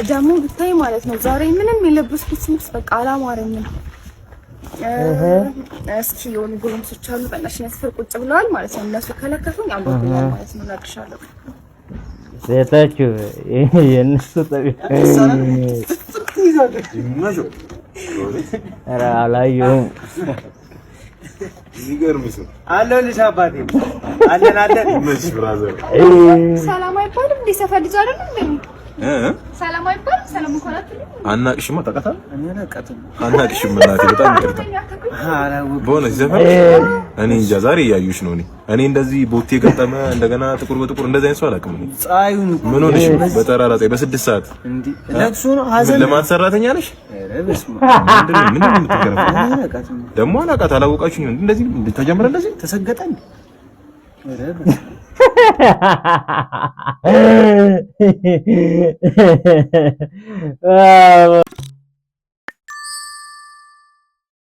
ደግሞ ብታይ ማለት ነው ዛሬ ምንም የለበስኩት ልብስ በቃ አላማረኝም። እስኪ የሆኑ ጎረምሶች አሉ በእናትሽ ያስፈር ቁጭ ብለዋል ማለት ነው። እነሱ ከለከፉኝ አምሮብኛል ማለት ነው። እነግርሻለሁ ሴቶቹ የእነሱ ኧረ አላየሁም። ይገርምሽ አለልሽ አባቴ አለን ሰላም አይባልም እንዴ? ሰፈር ልጅ አይደለም እንዴ? ሰላም አይባልም። ሰላም እንኳን አትልም። አናቅሽማ ታውቃታል። እኔ አላውቃትም። አናቅሽም እናቴ በጣም ይቅርታ። በሆነች ዘፈን እኔ እንጃ ዛሬ እያዩሽ ነው። እኔ እንደዚህ ቦቴ ገጠመ እንደገና ጥቁር በጥቁር እንደዚህ አይነት ሰው አላውቅም። እኔ ፀሐዩን ምን ሆነሽ በጠራራ ፀሐይ በ6 ሰዓት እንዴ ለቅሶ ነው ሀዘን ለማን ሰራተኛ ነሽ? ኧረ በስመ አብ ምን የምትገረፈው ደግሞ አላውቃት አላወቃችሁኝ እንደዚህ ተጀምረ እንደዚህ ተሰገጠኝ። ኧረ